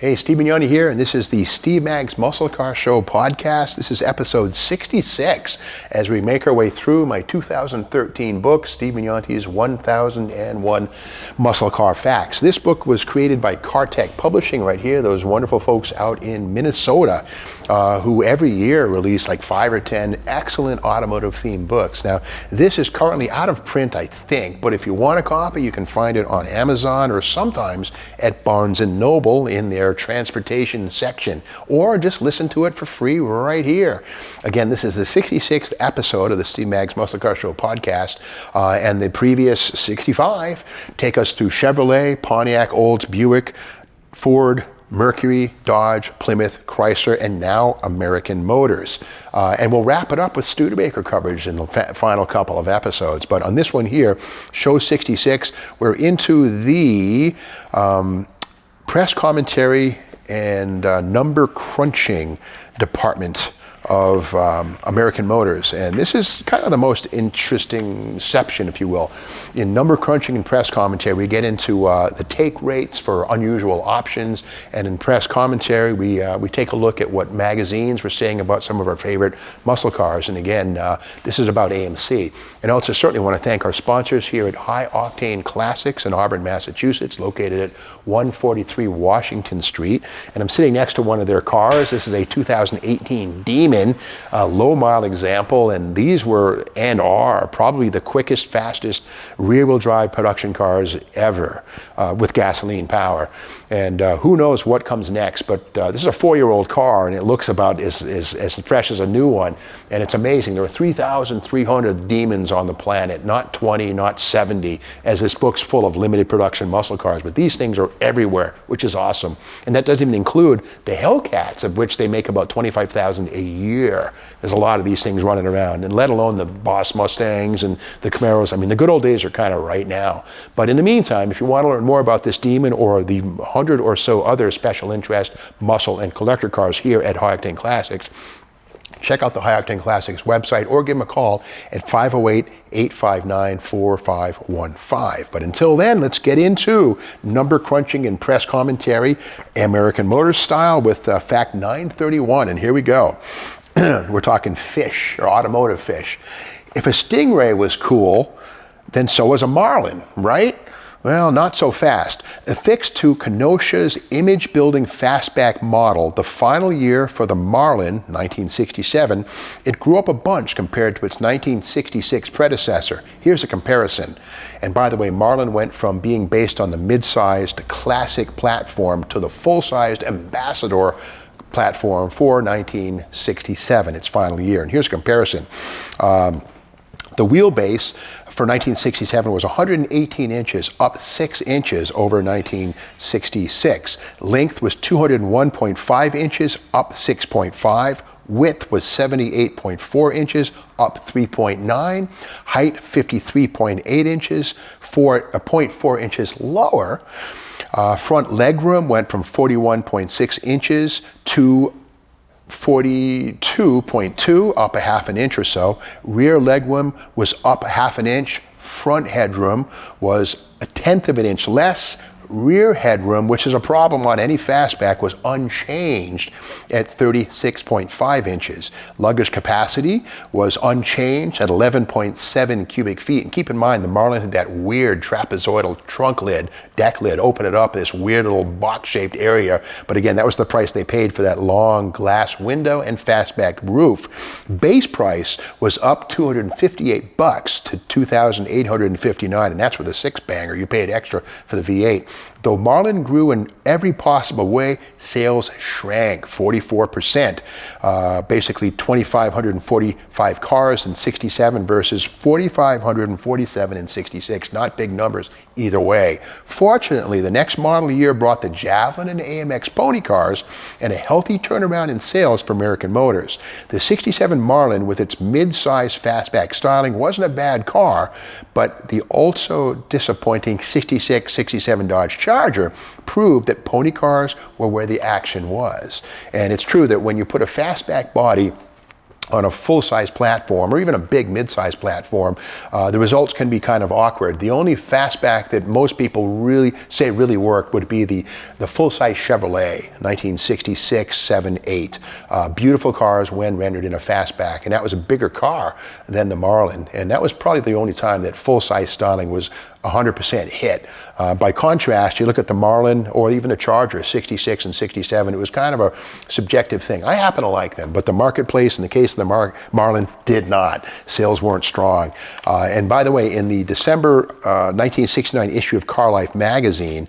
Hey, Steve Mignani here, and this is the Steve Mag's Muscle Car Show podcast. This is episode 66 as we make our way through my 2013 book, Steve Mignani's 1001 Muscle Car Facts. This book was created by CarTech Publishing right here, those wonderful folks out in Minnesota who every year release like 5 or 10 excellent automotive-themed books. Now, this is currently out of print, I think, but if you want a copy, you can find it on Amazon or sometimes at Barnes & Noble in their transportation section, or just listen to it for free right here. Again, this is the 66th episode of the Steve Mag's Muscle Car Show podcast, and the previous 65 take us through Chevrolet, Pontiac, Olds, Buick, Ford, Mercury, Dodge, Plymouth, Chrysler, and now American Motors. And we'll wrap it up with Studebaker coverage in the final couple of episodes. But on this one here, show 66, we're into the press commentary and number crunching department of American Motors. And this is kind of the most interesting section, if you will. In number crunching and press commentary, we get into the take rates for unusual options. And in press commentary, we take a look at what magazines were saying about some of our favorite muscle cars. And again, this is about AMC. And also certainly want to thank our sponsors here at High Octane Classics in Auburn, Massachusetts, located at 143 Washington Street. And I'm sitting next to one of their cars. This is a 2018 Demon, a low-mile example, and these were and are probably the quickest, fastest rear-wheel drive production cars ever with gasoline power. And who knows what comes next, but this is a 4-year-old car, and it looks about as fresh as a new one, and it's amazing. There are 3,300 Demons on the planet, not 20, not 70, as this book's full of limited production muscle cars, but these things are everywhere, which is awesome. And that doesn't even include the Hellcats, of which they make about 25,000 a year. There's a lot of these things running around, and let alone the Boss Mustangs and the Camaros. I mean, the good old days are kind of right now. But in the meantime, if you want to learn more about this Demon or the 100 or so other special interest muscle and collector cars here at High Octane Classics, check out the High Octane Classics website or give them a call at 508-859-4515. But until then, let's get into number crunching and press commentary, American Motors style, with fact 931. And here we go. We're talking fish, or automotive fish. If a Stingray was cool, then so was a Marlin, right? Well, not so fast. Affixed to Kenosha's image-building fastback model, the final year for the Marlin, 1967, it grew up a bunch compared to its 1966 predecessor. Here's a comparison. And by the way, Marlin went from being based on the mid-sized classic platform to the full-sized Ambassador platform for 1967, its final year. And here's a comparison. The wheelbase for 1967 was 118 inches, up 6 inches over 1966. Length was 201.5 inches, up 6.5. Width was 78.4 inches, up 3.9. Height 53.8 inches, 0.4 inches lower. Front legroom went from 41.6 inches to 42.2, up a half an inch or so. Rear legroom was up a half an inch. Front headroom was a tenth of an inch less. Rear headroom, which is a problem on any fastback, was unchanged at 36.5 inches. Luggage capacity was unchanged at 11.7 cubic feet. And keep in mind, the Marlin had that weird trapezoidal trunk lid, deck lid, open it up in this weird little box-shaped area. But again, that was the price they paid for that long glass window and fastback roof. Base price was up $258 to $2,859, and that's with a six-banger. You paid extra for the V8. Though Marlin grew in every possible way, sales shrank 44%. Basically 2,545 cars in 67 versus 4,547 in 66. Not big numbers either way. Fortunately, the next model year brought the Javelin and AMX pony cars and a healthy turnaround in sales for American Motors. The 67 Marlin, with its mid-size fastback styling, wasn't a bad car, but the also disappointing 66, 67 Dodge Charger proved that pony cars were where the action was. And it's true that when you put a fastback body on a full-size platform or even a big mid-size platform, the results can be kind of awkward. The only fastback that most people really say really worked would be the full-size Chevrolet 1966, 7, 8. Beautiful cars when rendered in a fastback, and that was a bigger car than the Marlin, and that was probably the only time that full-size styling was 100% hit. By contrast, you look at the Marlin or even the Charger 66 and 67, it was kind of a subjective thing. I happen to like them, but the marketplace in the case of the Marlin did not. Sales weren't strong. And by the way, in the December 1969 issue of Car Life magazine,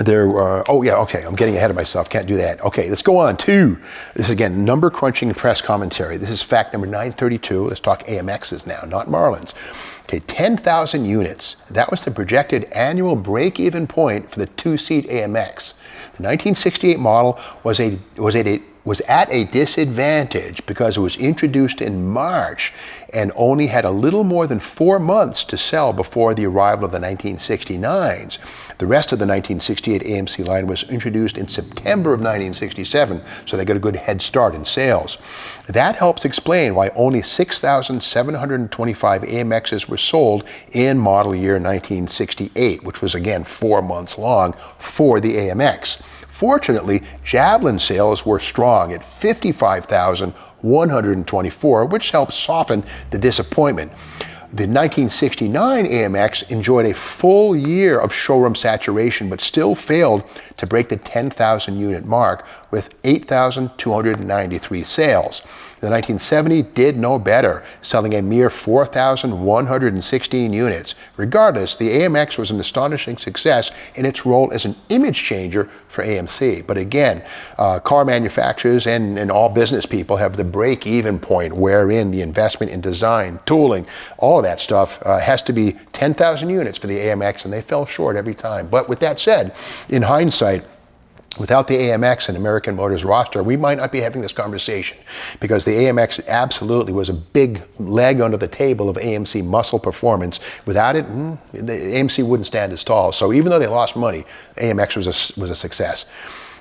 there were, I'm getting ahead of myself, can't do that. Okay, let's go on to, this is again, number crunching press commentary. This is fact number 932. Let's talk AMXs now, not Marlins. Okay, 10,000 units. That was the projected annual break-even point for the two-seat AMX. The 1968 model was at a disadvantage because it was introduced in March and only had a little more than 4 months to sell before the arrival of the 1969s. The rest of the 1968 AMC line was introduced in September of 1967, so they got a good head start in sales. That helps explain why only 6,725 AMXs were sold in model year 1968, which was again 4 months long for the AMX. Fortunately, Javelin sales were strong at 55,124, which helped soften the disappointment. The 1969 AMX enjoyed a full year of showroom saturation, but still failed to break the 10,000 unit mark with 8,293 sales. The 1970 did no better, selling a mere 4,116 units. Regardless, the AMX was an astonishing success in its role as an image changer for AMC. But again, car manufacturers and all business people have the break-even point wherein the investment in design, tooling, all of that stuff has to be 10,000 units for the AMX, and they fell short every time. But with that said, in hindsight, without the AMX and American Motors roster, we might not be having this conversation because the AMX absolutely was a big leg under the table of AMC muscle performance. Without it, the AMC wouldn't stand as tall. So even though they lost money, AMX was a success.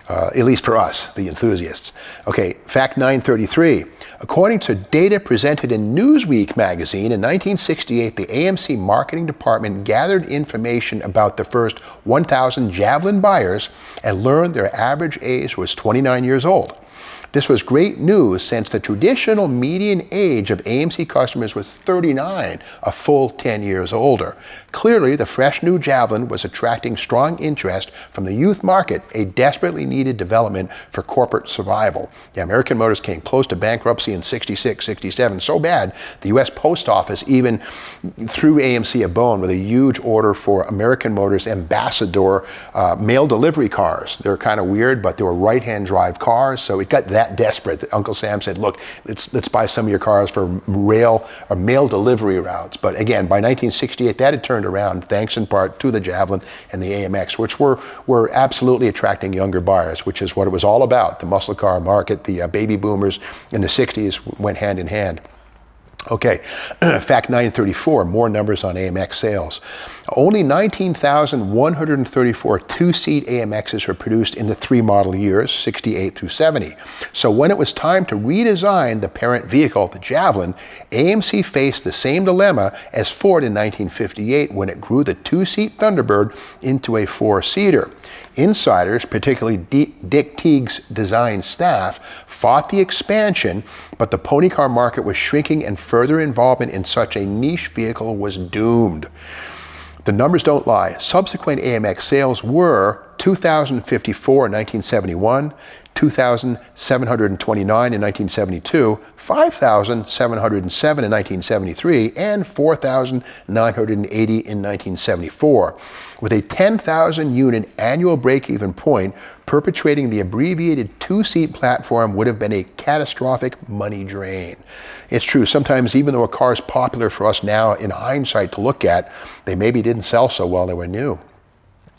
At least for us, the enthusiasts. Okay, fact 933. According to data presented in Newsweek magazine, in 1968, the AMC marketing department gathered information about the first 1,000 Javelin buyers and learned their average age was 29 years old. This was great news since the traditional median age of AMC customers was 39, a full 10 years older. Clearly, the fresh new Javelin was attracting strong interest from the youth market, a desperately needed development for corporate survival. The American Motors came close to bankruptcy in 66, 67, so bad the U.S. Post Office even threw AMC a bone with a huge order for American Motors Ambassador mail delivery cars. They're kind of weird, but they were right-hand drive cars, so it got that desperate that Uncle Sam said, look, let's buy some of your cars for rail or mail delivery routes. But again, by 1968, that had turned around thanks in part to the Javelin and the AMX, which were absolutely attracting younger buyers, which is what it was all about. The muscle car market, the baby boomers in the 60s went hand in hand. Okay, fact 934, more numbers on AMX sales. Only 19,134 two-seat AMXs were produced in the 3 model years, 68 through 70. So when it was time to redesign the parent vehicle, the Javelin, AMC faced the same dilemma as Ford in 1958 when it grew the two-seat Thunderbird into a 4-seater. Insiders, particularly Dick Teague's design staff, fought the expansion, but the pony car market was shrinking and further involvement in such a niche vehicle was doomed. The numbers don't lie. Subsequent AMX sales were 2,054 in 1971, 2,729 in 1972, 5,707 in 1973, and 4,980 in 1974. With a 10,000 unit annual break-even point, perpetrating the abbreviated two-seat platform would have been a catastrophic money drain. It's true, sometimes even though a car is popular for us now in hindsight to look at, they maybe didn't sell so well they were new.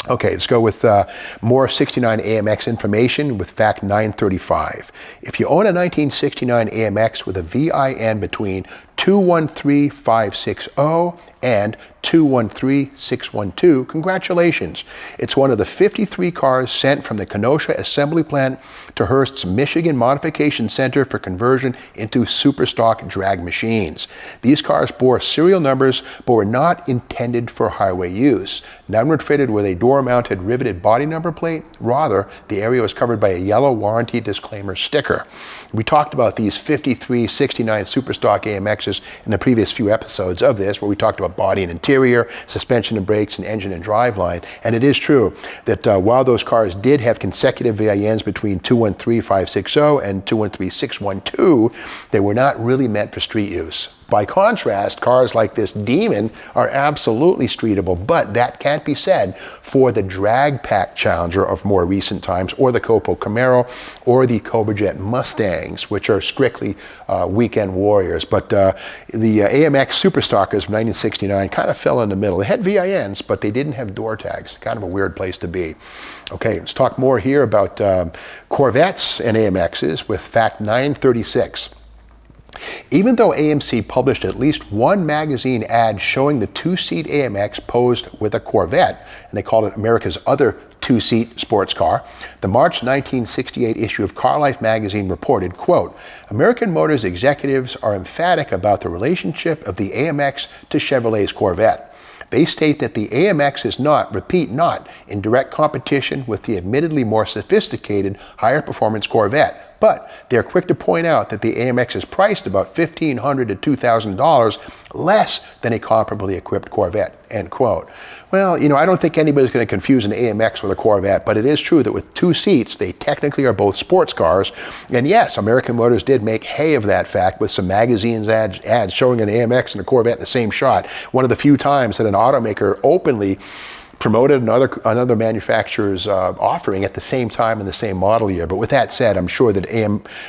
Okay, let's go with more 69 AMX information with fact 935. If you own a 1969 AMX with a VIN between 213-560 and 213-612. Congratulations. It's one of the 53 cars sent from the Kenosha Assembly Plant to Hearst's Michigan Modification Center for conversion into superstock drag machines. These cars bore serial numbers but were not intended for highway use. None were fitted with a door-mounted riveted body number plate. Rather, the area was covered by a yellow warranty disclaimer sticker. We talked about these 53 69 superstock AMXs in the previous few episodes of this, where we talked about body and interior, suspension and brakes, and engine and driveline. And it is true that while those cars did have consecutive VINs between 213-560 and 213-612, they were not really meant for street use. By contrast, cars like this Demon are absolutely streetable, but that can't be said for the drag pack Challenger of more recent times, or the Copo Camaro, or the Cobra Jet Mustangs, which are strictly weekend warriors. But the AMX Superstockers of 1969 kind of fell in the middle. They had VINs, but they didn't have door tags. Kind of a weird place to be. Okay, let's talk more here about Corvettes and AMXs with fact 936. Even though AMC published at least one magazine ad showing the two-seat AMX posed with a Corvette, and they called it America's other two-seat sports car, the March 1968 issue of Car Life magazine reported, quote, American Motors executives are emphatic about the relationship of the AMX to Chevrolet's Corvette. They state that the AMX is not, repeat, not, in direct competition with the admittedly more sophisticated, higher performance Corvette. But they're quick to point out that the AMX is priced about $1,500 to $2,000 less than a comparably equipped Corvette, end quote. Well, you know, I don't think anybody's going to confuse an AMX with a Corvette, but it is true that with two seats, they technically are both sports cars. And yes, American Motors did make hay of that fact with some magazines ads showing an AMX and a Corvette in the same shot. One of the few times that an automaker openly promoted another manufacturer's offering at the same time in the same model year. But with that said, I'm sure that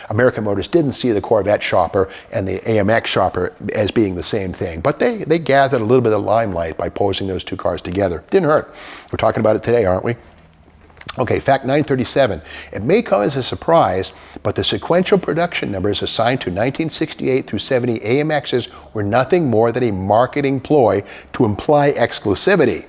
American Motors didn't see the Corvette shopper and the AMX shopper as being the same thing. But they gathered a little bit of limelight by posing those two cars together. Didn't hurt. We're talking about it today, aren't we? Okay, fact 937. It may come as a surprise, but the sequential production numbers assigned to 1968 through 70 AMXs were nothing more than a marketing ploy to imply exclusivity.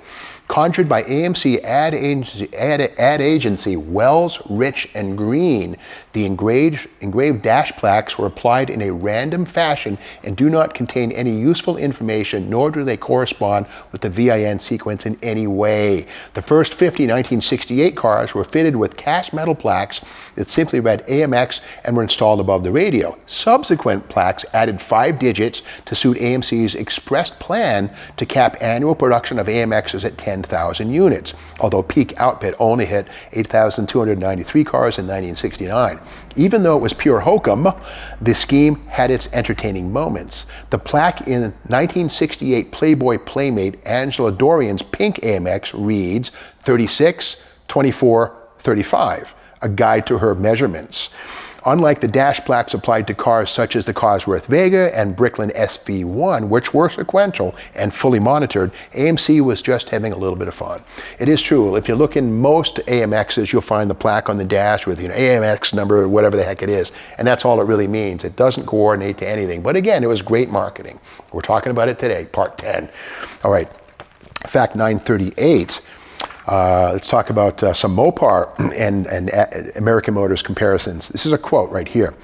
Conjured by AMC ad agency Wells, Rich, and Green, the engraved dash plaques were applied in a random fashion and do not contain any useful information, nor do they correspond with the VIN sequence in any way. The first 50 1968 cars were fitted with cast metal plaques that simply read AMX and were installed above the radio. Subsequent plaques added 5 digits to suit AMC's expressed plan to cap annual production of AMXs at 10,000 units, although peak output only hit 8,293 cars in 1969. Even though it was pure hokum, the scheme had its entertaining moments. The plaque in 1968 Playboy Playmate Angela Dorian's pink AMX reads 36, 24, 35, a guide to her measurements. Unlike the dash plaques applied to cars such as the Cosworth Vega and Bricklin SV1, which were sequential and fully monitored, AMC was just having a little bit of fun. It is true, if you look in most AMXs, you'll find the plaque on the dash with, AMX number or whatever the heck it is, and that's all it really means. It doesn't coordinate to anything. But again, it was great marketing. We're talking about it today, part 10. All right, fact 938. Let's talk about some Mopar and American Motors comparisons. This is a quote right here.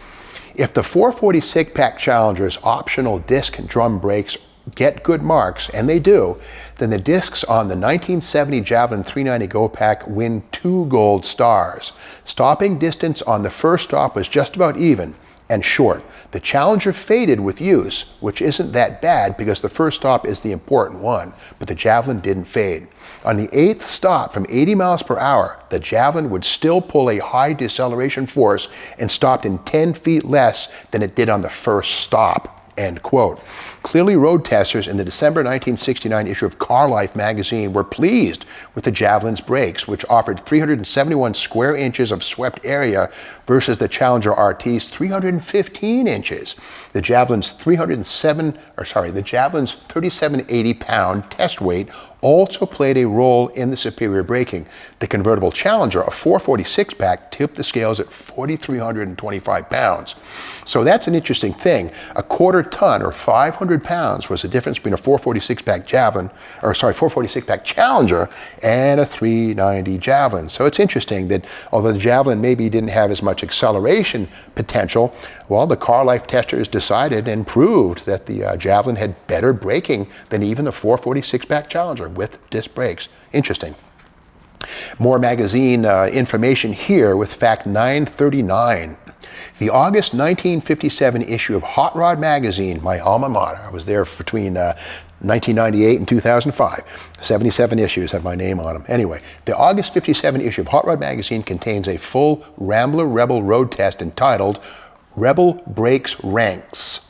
If the 440 SIG-Pack Challenger's optional disc and drum brakes get good marks, and they do, then the discs on the 1970 Javelin 390 Go-Pack win 2 gold stars. Stopping distance on the first stop was just about even and short. The Challenger faded with use, which isn't that bad because the first stop is the important one, but the Javelin didn't fade. On the 8th stop from 80 miles per hour, the Javelin would still pull a high deceleration force and stopped in 10 feet less than it did on the first stop. End quote. Clearly, road testers in the December 1969 issue of Car Life magazine were pleased with the Javelin's brakes, which offered 371 square inches of swept area versus the Challenger RT's 315 inches. The Javelin's 3780-pound test weight also played a role in the superior braking. The convertible Challenger, a 446 pack, tipped the scales at 4,325 pounds. So that's an interesting thing. A quarter ton or 500 pounds was the difference between a 446 pack 446 pack Challenger and a 390 Javelin. So it's interesting that although the Javelin maybe didn't have as much acceleration potential, well, the car life testers decided and proved that the Javelin had better braking than even the 446 pack Challenger with disc brakes. Interesting. More magazine information here with fact 939. The August 1957 issue of Hot Rod magazine, my alma mater, I was there between 1998 and 2005. 77 issues have my name on them. Anyway, the August 57 issue of Hot Rod magazine contains a full Rambler Rebel road test entitled Rebel Brakes Ranks.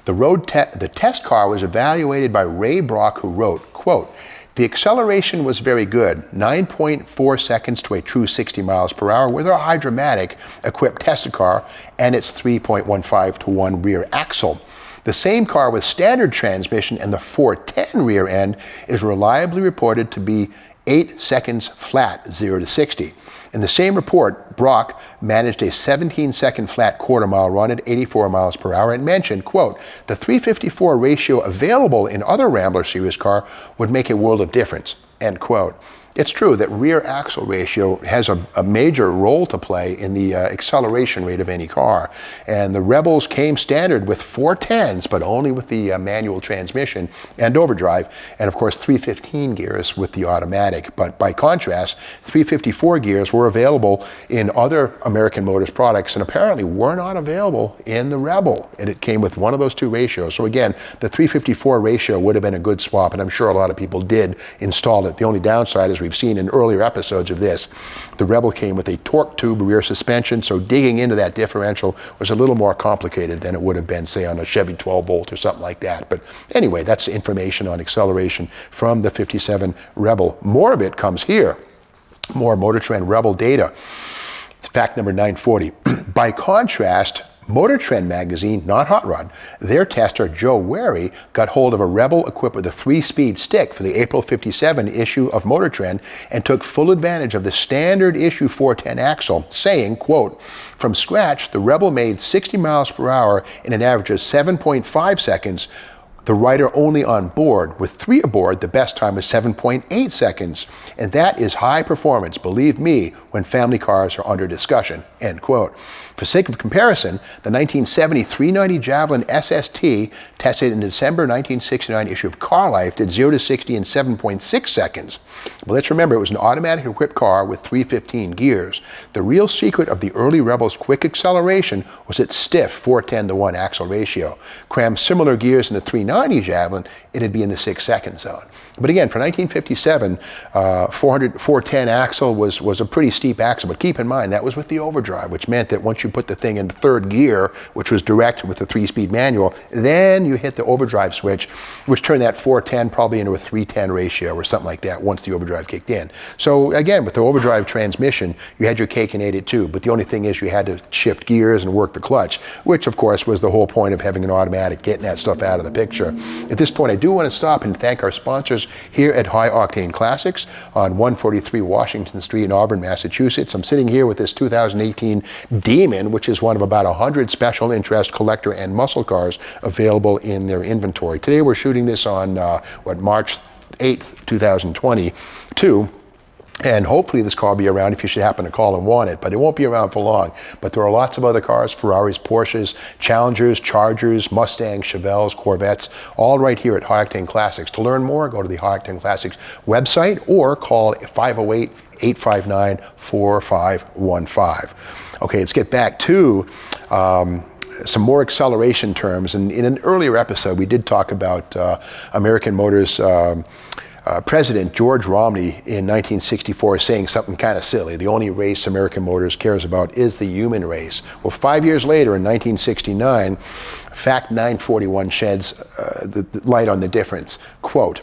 The test car was evaluated by Ray Brock, who wrote, quote, "The acceleration was very good, 9.4 seconds to a true 60 miles per hour with our Hydromatic equipped test car and its 3.15 to 1 rear axle. The same car with standard transmission and the 410 rear end is reliably reported to be 8 seconds flat, 0 to 60. In the same report, Brock managed a 17-second flat quarter-mile run at 84 miles per hour and mentioned, quote, the 354 ratio available in other Rambler series car would make a world of difference, end quote. It's true that rear axle ratio has a major role to play in the acceleration rate of any car. And the Rebels came standard with 410s, but only with the manual transmission and overdrive, and of course 315 gears with the automatic. But by contrast, 354 gears were available in other American Motors products and apparently were not available in the Rebel. And it came with one of those two ratios. So again, the 354 ratio would have been a good swap, and I'm sure a lot of people did install it. The only downside is we've seen in earlier episodes of this, the Rebel came with a torque tube rear suspension, so digging into that differential was a little more complicated than it would have been, say, on a Chevy 12-volt or something like that. But anyway, that's information on acceleration from the 57 Rebel. More of it comes here. More Motor Trend Rebel data. Fact number 940. By contrast, Motor Trend magazine, not Hot Rod, their tester, Joe Wary, got hold of a Rebel equipped with a 3-speed stick for the April 57 issue of Motor Trend and took full advantage of the standard issue 410 axle, saying, quote, from scratch, the Rebel made 60 miles per hour in an average of 7.5 seconds. The rider only on board. With 3 aboard, the best time is 7.8 seconds. And that is high performance, believe me, when family cars are under discussion, end quote. For sake of comparison, the 1970 390 Javelin SST, tested in December 1969 issue of Car Life, did 0 to 60 in 7.6 seconds. But let's remember, it was an automatic equipped car with 315 gears. The real secret of the early Rebel's quick acceleration was its stiff 410 to 1 axle ratio. Cram similar gears in the 390 Javelin, it'd be in the 6-second zone. But again, for 1957, 410 axle was a pretty steep axle, but keep in mind that was with the overdrive, which meant that once you put the thing in third gear, which was direct with the 3-speed manual, then you hit the overdrive switch, which turned that 410 probably into a 310 ratio or something like that once the overdrive kicked in. So again, with the overdrive transmission, you had your cake and ate it too, but the only thing is you had to shift gears and work the clutch, which of course was the whole point of having an automatic, getting that stuff out of the picture. At this point, I do want to stop and thank our sponsors here at High Octane Classics on 143 Washington Street in Auburn, Massachusetts. I'm sitting here with this 2018 Demon, which is one of about 100 special interest collector and muscle cars available in their inventory. Today we're shooting this on March 8th, 2022. And hopefully this car will be around if you should happen to call and want it, but it won't be around for long. But there are lots of other cars, Ferraris, Porsches, Challengers, Chargers, Mustangs, Chevelles, Corvettes, all right here at High Octane Classics. To learn more, go to the High Octane Classics website or call 508-859-4515. Okay, let's get back to some more acceleration terms. And in an earlier episode, we did talk about American Motors President George Romney in 1964 saying something kind of silly. The only race American Motors cares about is the human race. Well, 5 years later, in 1969, Fact 941 sheds the light on the difference. Quote,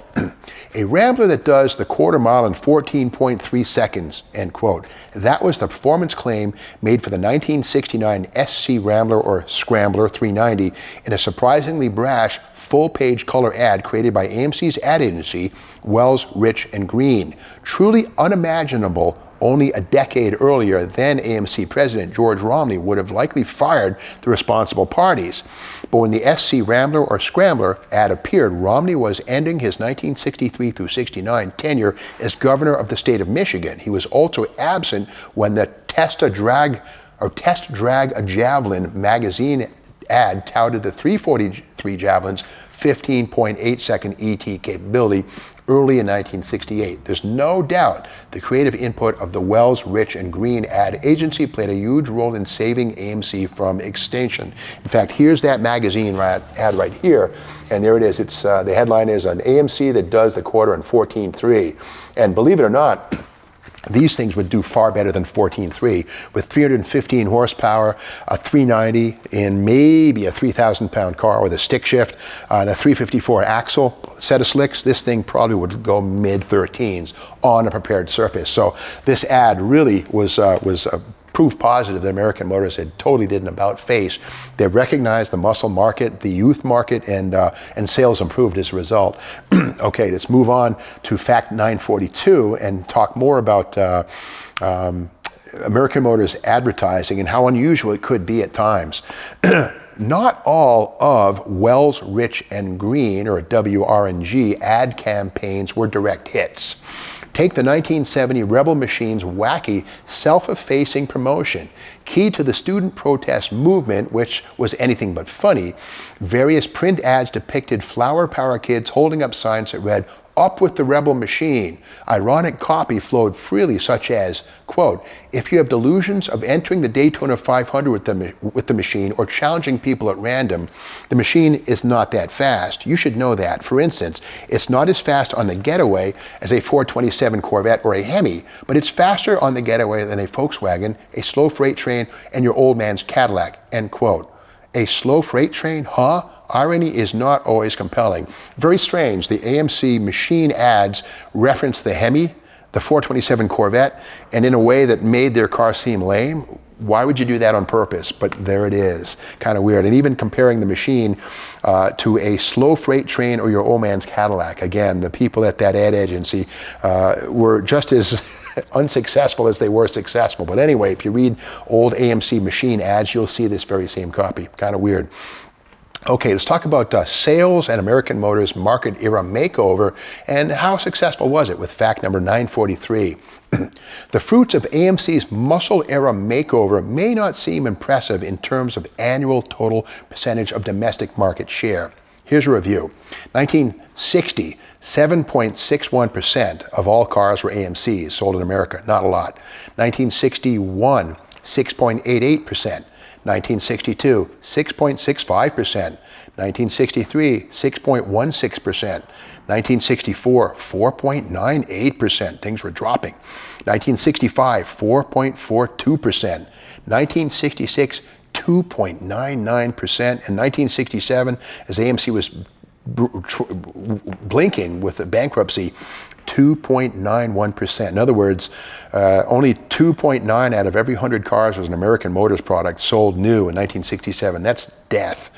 a Rambler that does the quarter mile in 14.3 seconds, end quote. That was the performance claim made for the 1969 SC Rambler or Scrambler 390 in a surprisingly brash full-page color ad created by AMC's ad agency, Wells, Rich and Green. Truly unimaginable. Only a decade earlier, then AMC president George Romney would have likely fired the responsible parties. But when the SC Rambler or Scrambler ad appeared, Romney was ending his 1963 through 69 tenure as governor of the state of Michigan. He was also absent when the Test Drag a Javelin magazine ad touted the 343 Javelin's 15.8 second ET capability early in 1968. There's no doubt the creative input of the Wells, Rich and Green ad agency played a huge role in saving AMC from extinction. In fact, here's that magazine ad right here, and there it is. It's the headline is an AMC that does the quarter in 14.3, and believe it or not, these things would do far better than 14.3 with 315 horsepower, a 390 in maybe a 3,000-pound car with a stick shift, and a 354 axle set of slicks. This thing probably would go mid-13s on a prepared surface. So this ad really was proof positive that American Motors had totally did an about face. They recognized the muscle market, the youth market, and sales improved as a result. Okay, let's move on to fact 942 and talk more about American Motors advertising and how unusual it could be at times. Not all of Wells, Rich and Green, or WR&G, ad campaigns were direct hits. Take the 1970 Rebel Machine's wacky, self-effacing promotion. Key to the student protest movement, which was anything but funny, various print ads depicted flower power kids holding up signs that read, "Up with the Rebel Machine." Ironic copy flowed freely, such as, quote, "If you have delusions of entering the Daytona 500 with the machine or challenging people at random, the machine is not that fast. You should know that. For instance, it's not as fast on the getaway as a 427 Corvette or a Hemi, but it's faster on the getaway than a Volkswagen, a slow freight train, and your old man's Cadillac," end quote. A slow freight train, huh? Irony is not always compelling. Very strange. The AMC machine ads referenced the Hemi, the 427 Corvette, and in a way that made their car seem lame. Why would you do that on purpose? But there it is. Kind of weird. And even comparing the machine to a slow freight train or your old man's Cadillac. Again, the people at that ad agency were just as unsuccessful as they were successful. But anyway, if you read old AMC machine ads, you'll see this very same copy. Kind of weird. Okay, let's talk about sales and American Motors market era makeover and how successful was it with fact number 943. The fruits of AMC's muscle era makeover may not seem impressive in terms of annual total percentage of domestic market share. Here's a review. 1960, 7.61% of all cars were AMCs sold in America, not a lot. 1961, 6.88%. 1962, 6.65%. 1963, 6.16%. 1964, 4.98%. Things were dropping. 1965, 4.42%. 1966, 2.99%. And 1967, as AMC was blinking with the bankruptcy, 2.91%. In other words, only 2.9 out of every 100 cars was an American Motors product sold new in 1967. That's death.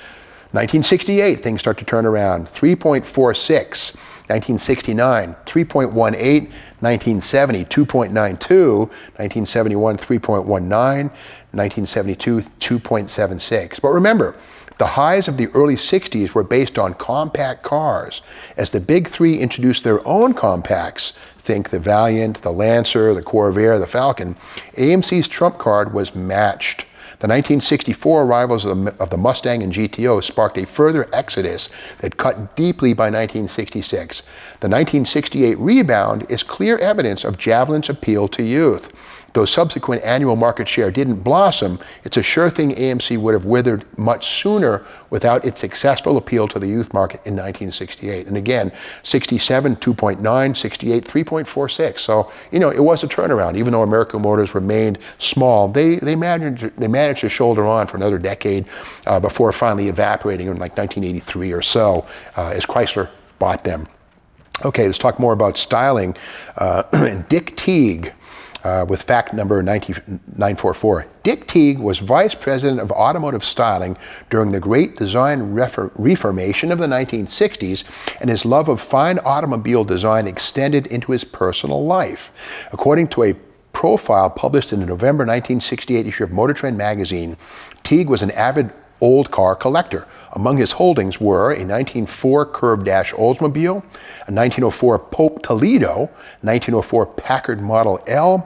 1968, things start to turn around. 3.46. 1969, 3.18. 1970, 2.92. 1971, 3.19. 1972, 2.76. But remember, the highs of the early 60s were based on compact cars. As the big three introduced their own compacts, think the Valiant, the Lancer, the Corvair, the Falcon, AMC's trump card was matched. The 1964 arrivals of the Mustang and GTO sparked a further exodus that cut deeply by 1966. The 1968 rebound is clear evidence of Javelin's appeal to youth. Though subsequent annual market share didn't blossom, it's a sure thing AMC would have withered much sooner without its successful appeal to the youth market in 1968. And again, 67, 2.9, 68, 3.46. So, it was a turnaround. Even though American Motors remained small, they managed to shoulder on for another decade before finally evaporating in like 1983 or so as Chrysler bought them. Okay, let's talk more about styling. Dick Teague, with fact number 944. Dick Teague was vice president of automotive styling during the great design reformation of the 1960s, and his love of fine automobile design extended into his personal life. According to a profile published in the November 1968 issue of Motor Trend magazine, Teague was an avid old car collector. Among his holdings were a 1904 Curve Dash Oldsmobile, a 1904 Pope Toledo, 1904 Packard Model L,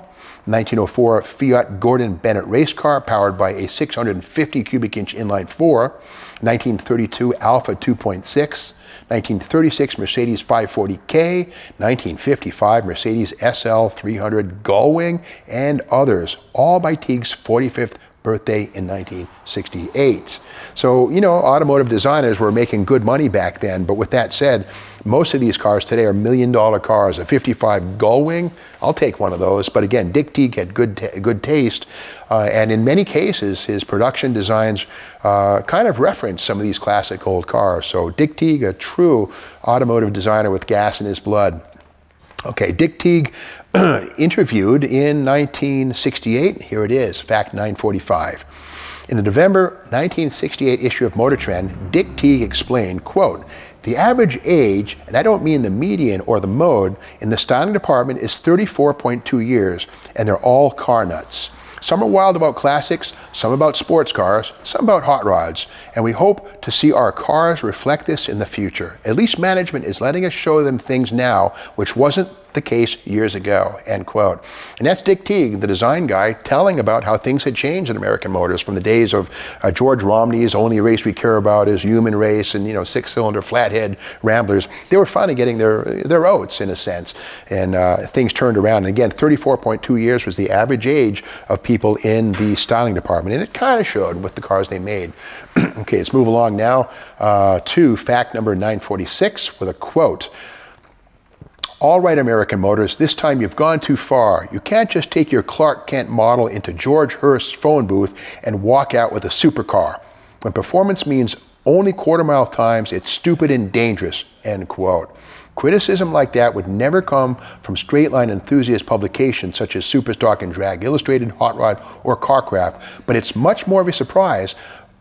1904 Fiat Gordon Bennett race car powered by a 650 cubic inch inline 4, 1932 Alpha 2.6, 1936 Mercedes 540K, 1955 Mercedes SL 300 Gullwing, and others, all by Teague's 45th birthday in 1968. So, automotive designers were making good money back then, but with that said, most of these cars today are $1 million cars. A 55 Gullwing, I'll take one of those. But again, Dick Teague had good taste, and in many cases, his production designs kind of reference some of these classic old cars. So Dick Teague, a true automotive designer with gas in his blood. Okay, Dick Teague interviewed in 1968. Here it is, fact 945. In the November 1968 issue of Motor Trend, Dick Teague explained, quote, "The average age, and I don't mean the median or the mode, in the styling department is 34.2 years, and they're all car nuts. Some are wild about classics, some about sports cars, some about hot rods, and we hope to see our cars reflect this in the future. At least management is letting us show them things now, which wasn't the case years ago," end quote. And that's Dick Teague, the design guy, telling about how things had changed in American Motors from the days of George Romney's "Only Race We Care About Is Human Race" and six-cylinder flathead Ramblers. They were finally getting their oats, in a sense, and things turned around. And again, 34.2 years was the average age of people in the styling department, and it kind of showed with the cars they made. Okay, let's move along now to fact number 946 with a quote. "All right, American Motors, this time you've gone too far. You can't just take your Clark Kent model into George Hurst's phone booth and walk out with a supercar. When performance means only quarter-mile times, it's stupid and dangerous," end quote. Criticism like that would never come from straight-line enthusiast publications such as Superstock and Drag Illustrated, Hot Rod, or Carcraft, but it's much more of a surprise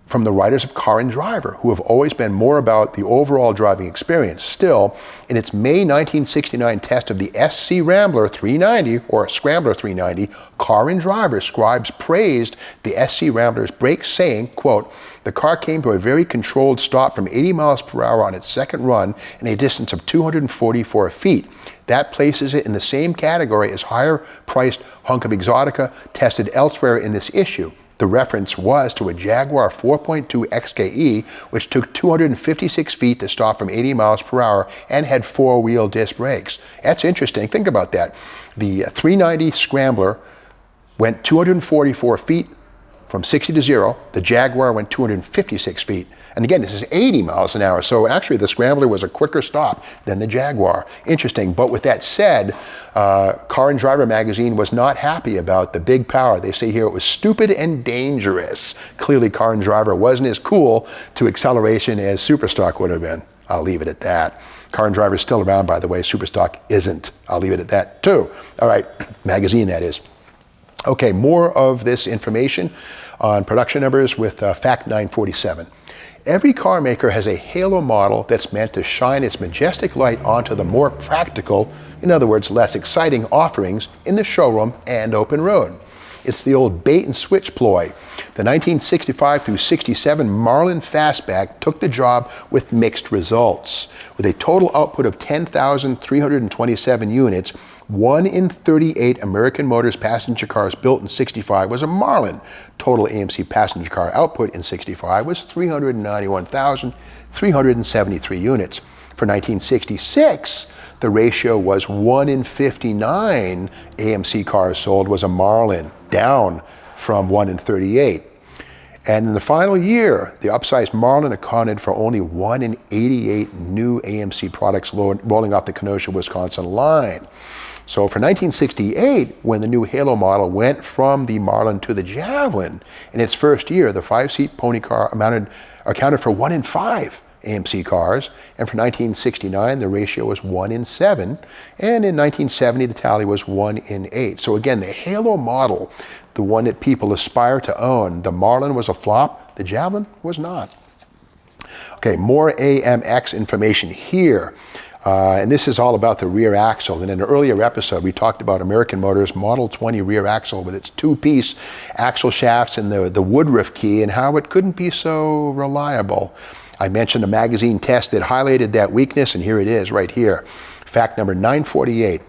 from the writers of Car and Driver, who have always been more about the overall driving experience. Still, in its May 1969 test of the SC Rambler 390, or Scrambler 390, Car and Driver scribes praised the SC Rambler's brakes, saying, quote, "The car came to a very controlled stop from 80 miles per hour on its second run in a distance of 244 feet. That places it in the same category as higher-priced hunk of Exotica tested elsewhere in this issue." The reference was to a Jaguar 4.2 XKE, which took 256 feet to stop from 80 miles per hour and had four-wheel disc brakes. That's interesting. Think about that. The 390 Scrambler went 244 feet from 60 to 0. The Jaguar went 256 feet. And again, this is 80 miles an hour. So actually, the Scrambler was a quicker stop than the Jaguar. Interesting. But with that said, Car and Driver magazine was not happy about the big power. They say here it was stupid and dangerous. Clearly, Car and Driver wasn't as cool to acceleration as Superstock would have been. I'll leave it at that. Car and Driver is still around, by the way. Superstock isn't. I'll leave it at that, too. All right, magazine, that is. Okay, more of this information on production numbers with fact 947. Every car maker has a halo model that's meant to shine its majestic light onto the more practical, in other words, less exciting offerings in the showroom and open road. It's the old bait and switch ploy. The 1965 through 67 Marlin Fastback took the job with mixed results. With a total output of 10,327 units, 1 in 38 American Motors passenger cars built in 65 was a Marlin. Total AMC passenger car output in 65 was 391,373 units. For For 1966, the ratio was 1 in 59 AMC cars sold was a Marlin, down from 1 in 38. And in the final year, the upsized Marlin accounted for only 1 in 88 new AMC products rolling off the Kenosha, Wisconsin line. So for 1968, when the new Halo model went from the Marlin to the Javelin, in its first year, the 5-seat pony car accounted for 1 in 5 AMC cars, and for 1969 the ratio was 1 in 7, and in 1970 the tally was 1 in 8. So again, the Halo model, the one that people aspire to own, the Marlin was a flop, the Javelin was not. Okay, more AMX information here. And this is all about the rear axle. And in an earlier episode, we talked about American Motors Model 20 rear axle with its 2-piece axle shafts and the Woodruff key, and how it couldn't be so reliable. I mentioned a magazine test that highlighted that weakness, and here it is right here. Fact number 948.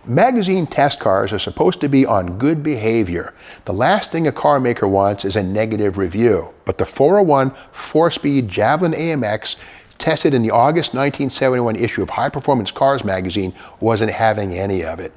Magazine test cars are supposed to be on good behavior. The last thing a car maker wants is a negative review. But the 401 4-speed Javelin AMX tested in the August 1971 issue of High Performance Cars magazine wasn't having any of it.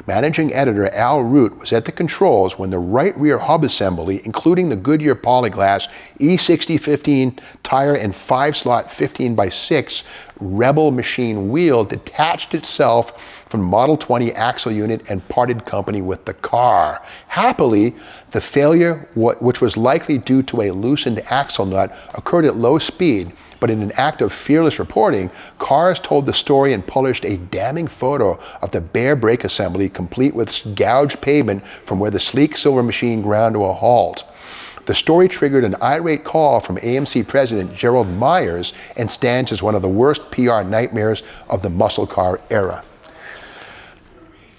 Managing editor Al Root was at the controls when the right rear hub assembly, including the Goodyear Polyglass E6015 tire and 5-slot 15x6 Rebel machine wheel, detached itself from Model 20 axle unit and parted company with the car. Happily, the failure, which was likely due to a loosened axle nut, occurred at low speed. But in an act of fearless reporting, Cars told the story and published a damning photo of the bare brake assembly, complete with gouged pavement from where the sleek silver machine ground to a halt. The story triggered an irate call from AMC president Gerald Myers and stands as one of the worst PR nightmares of the muscle car era.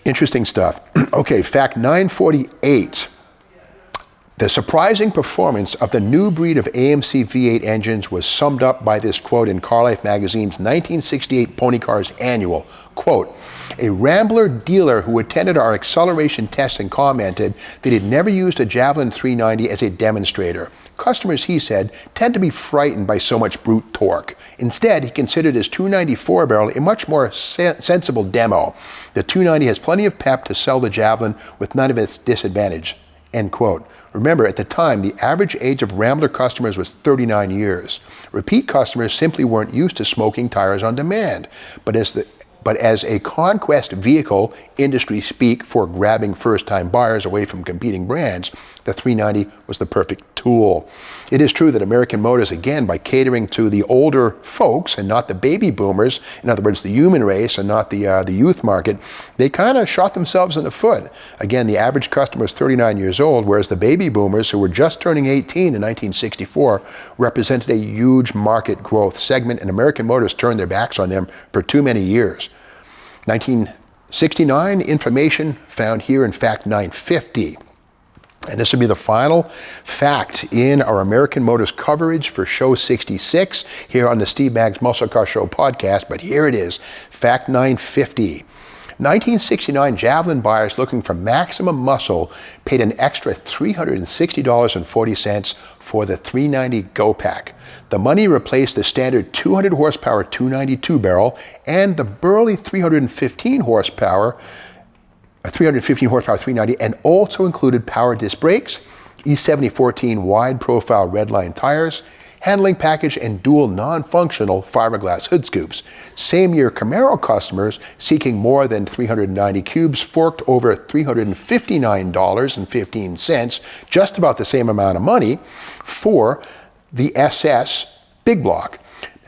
Interesting stuff. Okay, fact 948. The surprising performance of the new breed of AMC V8 engines was summed up by this quote in Car Life magazine's 1968 Pony Cars Annual. Quote, "A Rambler dealer who attended our acceleration testing commented that he'd never used a Javelin 390 as a demonstrator. Customers, he said, tend to be frightened by so much brute torque. Instead, he considered his 294 barrel a much more sensible demo. The 290 has plenty of pep to sell the Javelin with none of its disadvantage." End quote. Remember, at the time, the average age of Rambler customers was 39 years. Repeat customers simply weren't used to smoking tires on demand. But as a conquest vehicle, industry speak, for grabbing first-time buyers away from competing brands, the 390 was the perfect tool. It is true that American Motors, again, by catering to the older folks and not the baby boomers, in other words, the human race and not the youth market, they kind of shot themselves in the foot. Again, the average customer is 39 years old, whereas the baby boomers, who were just turning 18 in 1964, represented a huge market growth segment, and American Motors turned their backs on them for too many years. 1969 information found here in fact 950. And this will be the final fact in our American Motors coverage for show 66 here on the Steve Maggs Muscle Car Show podcast. But here it is, fact 950. 1969 Javelin buyers looking for maximum muscle paid an extra $360.40 for the 390 Go Pack. The money replaced the standard 200 horsepower 292 barrel and the burly 315 horsepower 390, and also included power disc brakes, E7014 wide profile redline tires, handling package, and dual non-functional fiberglass hood scoops. Same year, Camaro customers seeking more than 390 cubes forked over $359.15, just about the same amount of money, for the SS Big Block.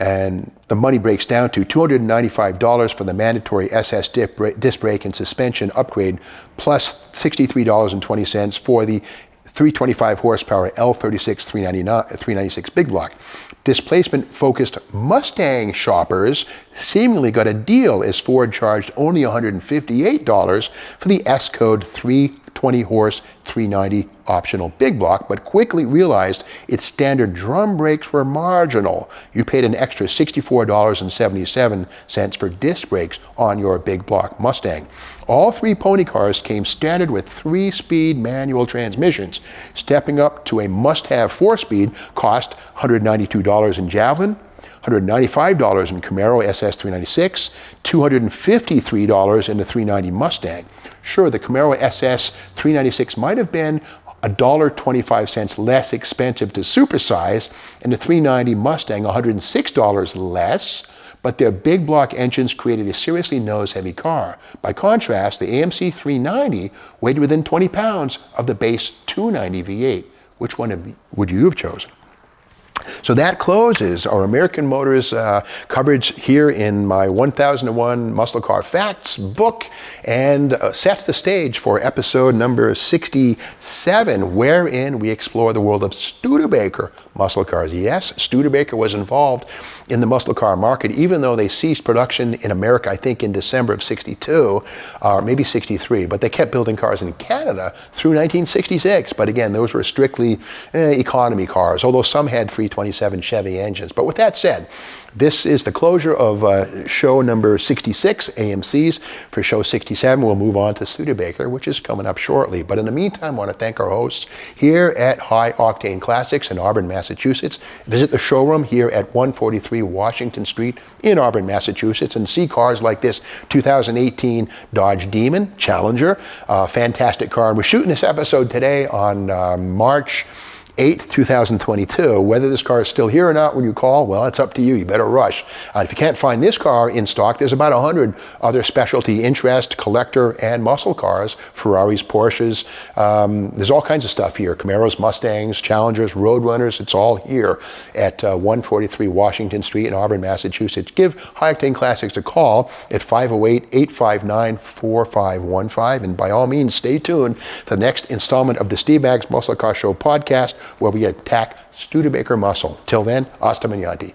And the money breaks down to $295 for the mandatory SS disc brake and suspension upgrade, plus $63.20 for the 325 horsepower L36 396 Big Block. Displacement-focused Mustang shoppers seemingly got a deal, as Ford charged only $158 for the S-Code 320 horse 390 optional Big Block, but quickly realized its standard drum brakes were marginal. You paid an extra $64.77 for disc brakes on your Big Block Mustang. All three pony cars came standard with 3-speed manual transmissions. Stepping up to a must-have 4-speed cost $192 in Javelin, $195 in Camaro SS 396, $253 in the 390 Mustang. Sure, the Camaro SS 396 might have been $1.25 less expensive to supersize, and the 390 Mustang $106 less, but their big block engines created a seriously nose-heavy car. By contrast, the AMC 390 weighed within 20 pounds of the base 290 V8. Which one would you have chosen? So that closes our American Motors coverage here in my 1001 Muscle Car Facts book, and sets the stage for episode number 67, wherein we explore the world of Studebaker muscle cars. Yes, Studebaker was involved in the muscle car market, even though they ceased production in America, I think in December of 62, or maybe 63, but they kept building cars in Canada through 1966. But again, those were strictly economy cars, although some had 327 Chevy engines. But with that said, this is the closure of show number 66, AMC's. For show 67, we'll move on to Studebaker, which is coming up shortly. But in the meantime, I want to thank our hosts here at High Octane Classics in Auburn, Massachusetts. Visit the showroom here at 143 Washington Street in Auburn, Massachusetts, and see cars like this 2018 Dodge Demon Challenger. Fantastic car. And we're shooting this episode today on March 8th, 2022. Whether this car is still here or not when you call, well, it's up to you. You better rush. If you can't find this car in stock, there's about 100 other specialty interest, collector, and muscle cars, Ferraris, Porsches. There's all kinds of stuff here. Camaros, Mustangs, Challengers, Roadrunners. It's all here at 143 Washington Street in Auburn, Massachusetts. Give High Octane Classics a call at 508-859-4515. And by all means, stay tuned for the next installment of the Steve Maggs Muscle Car Show podcast, where we attack Studebaker muscle. Till then, hasta mañana.